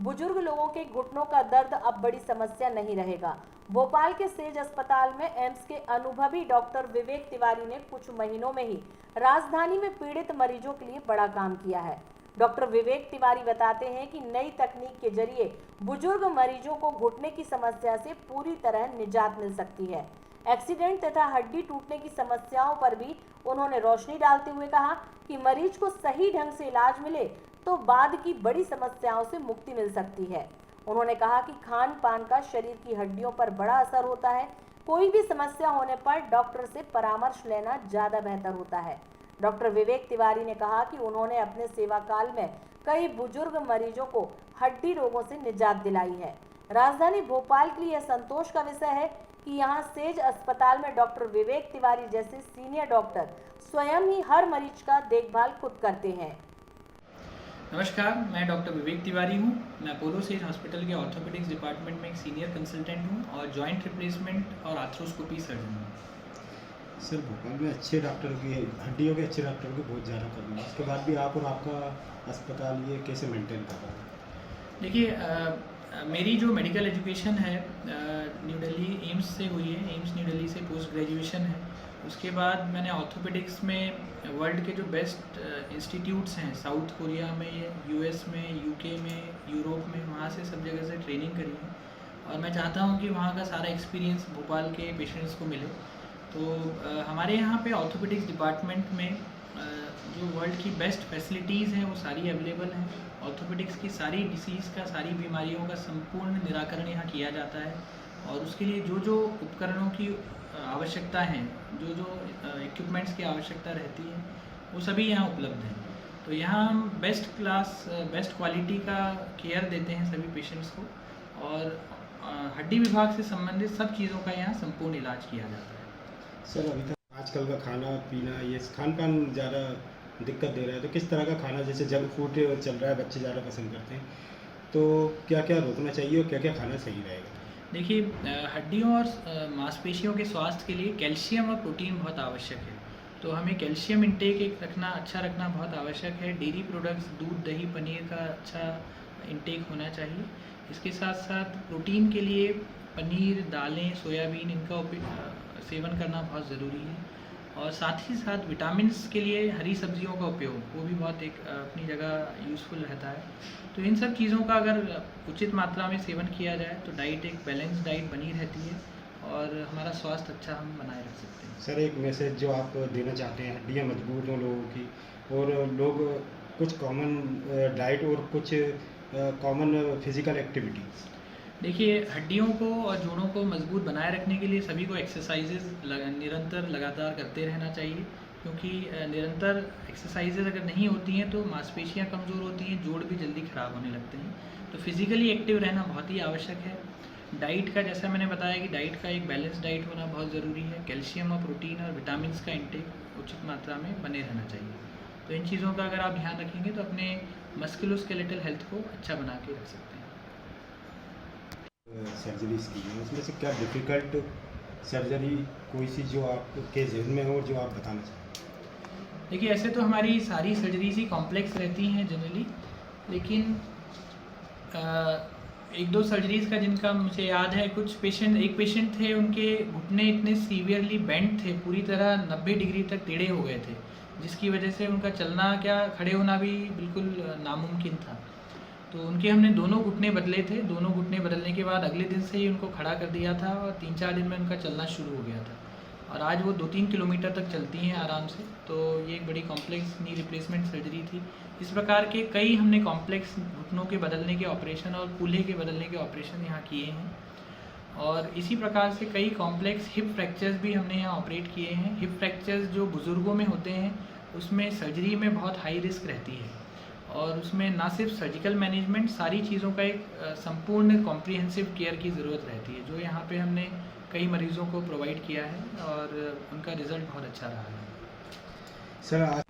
बुजुर्ग लोगों के घुटनों का दर्द अब बड़ी समस्या नहीं रहेगा। भोपाल के सेज अस्पताल में एम्स के अनुभवी डॉक्टर विवेक तिवारी ने कुछ महीनों में ही राजधानी में पीड़ित मरीजों के लिए बड़ा काम किया है। डॉक्टर विवेक तिवारी बताते हैं कि नई तकनीक के जरिए बुजुर्ग मरीजों को घुटने की समस्या से पूरी तरह निजात मिल सकती है। एक्सीडेंट तथा हड्डी टूटने की समस्याओं पर भी उन्होंने रोशनी डालते हुए कहा कि मरीज को सही ढंग से इलाज मिले तो बाद की बड़ी समस्याओं से मुक्ति मिल सकती है। उन्होंने कहा कि खान पान का शरीर की हड्डियों पर बड़ा असर होता है। कोई भी समस्या होने पर डॉक्टर से परामर्श लेना ज़्यादा बेहतर होता है। डॉक्टर विवेक तिवारी ने कहा कि उन्होंने अपने सेवा काल में कई बुजुर्ग मरीजों को हड्डी रोगों से निजात दिलाई है। राजधानी भोपाल के लिए संतोष का विषय है कि यहाँ सेज अस्पताल में डॉक्टर विवेक तिवारी जैसे सीनियर डॉक्टर स्वयं ही हर मरीज का देखभाल खुद करते हैं। नमस्कार, मैं डॉक्टर विवेक तिवारी हूँ। मैं अपोलो सेज हॉस्पिटल के ऑर्थोपेडिक्स डिपार्टमेंट में एक सीनियर कंसल्टेंट हूँ और जॉइंट रिप्लेसमेंट और आर्थ्रोस्कोपी सर्जन हूँ। सर, भोपाल में अच्छे डॉक्टरों की, हड्डियों के अच्छे डॉक्टरों की बहुत ज़्यादा कमी है। उसके बाद भी आप और आपका अस्पताल ये कैसे मेंटेन कर रहा है? देखिए, मेरी जो मेडिकल एजुकेशन है न्यू दिल्ली एम्स से हुई है। एम्स न्यू दिल्ली से पोस्ट ग्रेजुएशन है। उसके बाद मैंने ऑर्थोपेडिक्स में वर्ल्ड के जो बेस्ट इंस्टीट्यूट्स हैं, साउथ कोरिया में, यूएस में, यूके में, यूरोप में, वहाँ से सब जगह से ट्रेनिंग करी है और मैं चाहता हूँ कि वहाँ का सारा एक्सपीरियंस भोपाल के पेशेंट्स को मिले। तो हमारे यहाँ पे ऑर्थोपेडिक्स डिपार्टमेंट में जो वर्ल्ड की बेस्ट फैसिलिटीज़ हैं वो सारी अवेलेबल हैं। ऑर्थोपेडिक्स की सारी डिसीज़ का, सारी बीमारियों का संपूर्ण निराकरण यहाँ किया जाता है और उसके लिए जो जो उपकरणों की आवश्यकता है, जो जो इक्विपमेंट्स की आवश्यकता रहती है, वो सभी यहाँ उपलब्ध हैं। तो यहाँ हम बेस्ट क्लास, बेस्ट क्वालिटी का केयर देते हैं सभी पेशेंट्स को और हड्डी विभाग से संबंधित सब चीज़ों का यहाँ संपूर्ण इलाज किया जाता है। सर, अभी तक आजकल का खाना पीना, ये खान पान ज़्यादा दिक्कत दे रहा है, तो किस तरह का खाना, जैसे जंक फूड चल रहा है, बच्चे ज़्यादा पसंद करते हैं, तो क्या क्या रोकना चाहिए और क्या क्या खाना सही रहेगा? देखिए, हड्डियों और मांसपेशियों के स्वास्थ्य के लिए कैल्शियम और प्रोटीन बहुत आवश्यक है। तो हमें कैल्शियम इंटेक अच्छा रखना बहुत आवश्यक है। डेयरी प्रोडक्ट्स, दूध, दही, पनीर का अच्छा इंटेक होना चाहिए। इसके साथ साथ प्रोटीन के लिए पनीर, दालें, सोयाबीन, इनका सेवन करना बहुत ज़रूरी है और साथ ही साथ विटामिन्स के लिए हरी सब्जियों का उपयोग, वो भी बहुत एक अपनी जगह यूज़फुल रहता है। तो इन सब चीज़ों का अगर उचित मात्रा में सेवन किया जाए तो डाइट एक बैलेंस डाइट बनी रहती है और हमारा स्वास्थ्य अच्छा हम बनाए रख सकते हैं। सर, एक मैसेज जो आप देना चाहते हैं हड्डियाँ मजबूत हों लोगों की, और लोग कुछ कॉमन डाइट और कुछ कॉमन फिजिकल एक्टिविटीज़। देखिए, हड्डियों को और जोड़ों को मजबूत बनाए रखने के लिए सभी को एक्सरसाइजेज निरंतर लगातार करते रहना चाहिए, क्योंकि निरंतर एक्सरसाइजेज अगर नहीं होती हैं तो मांसपेशियां कमज़ोर होती हैं, जोड़ भी जल्दी ख़राब होने लगते हैं। तो फिज़िकली एक्टिव रहना बहुत ही आवश्यक है। डाइट का, जैसा मैंने बताया कि डाइट का एक बैलेंस डाइट होना बहुत ज़रूरी है। कैल्शियम और प्रोटीन और विटामिन्स का इंटेक उचित मात्रा में बने रहना चाहिए। तो इन चीज़ों का अगर आप ध्यान रखेंगे तो अपने मस्कुलोस्केलेटल हेल्थ को अच्छा बना के रख सकते हैं। सर्जरीज की है, उसमें से क्या डिफ़िकल्ट सर्जरी कोई सी जो आपके जहन में हो और जो आप बताना चाहें? देखिए, ऐसे तो हमारी सारी सर्जरीज ही कॉम्प्लेक्स रहती हैं जनरली, लेकिन एक दो सर्जरीज का जिनका मुझे याद है, एक पेशेंट थे, उनके घुटने इतने सीवियरली बेंड थे, पूरी तरह 90 डिग्री तक टेढ़े हो गए थे, जिसकी वजह से उनका चलना क्या, खड़े होना भी बिल्कुल नामुमकिन था। तो उनके हमने दोनों घुटने बदले थे। दोनों घुटने बदलने के बाद अगले दिन से ही उनको खड़ा कर दिया था और 3-4 दिन में उनका चलना शुरू हो गया था और आज वो 2-3 किलोमीटर तक चलती हैं आराम से। तो ये एक बड़ी कॉम्प्लेक्स नी रिप्लेसमेंट सर्जरी थी। इस प्रकार के कई हमने कॉम्प्लेक्स घुटनों के बदलने के ऑपरेशन और कूल्हे के बदलने के ऑपरेशन यहाँ किए हैं और इसी प्रकार से कई कॉम्प्लेक्स हिप फ्रैक्चर्स भी हमने यहाँ ऑपरेट किए हैं। हिप फ्रैक्चर्स जो बुज़ुर्गों में होते हैं, उसमें सर्जरी में बहुत हाई रिस्क रहती है और उसमें ना सिर्फ सर्जिकल मैनेजमेंट, सारी चीज़ों का एक संपूर्ण कॉम्प्रिहेंसिव केयर की ज़रूरत रहती है, जो यहाँ पे हमने कई मरीज़ों को प्रोवाइड किया है और उनका रिज़ल्ट बहुत अच्छा रहा है। सर, आज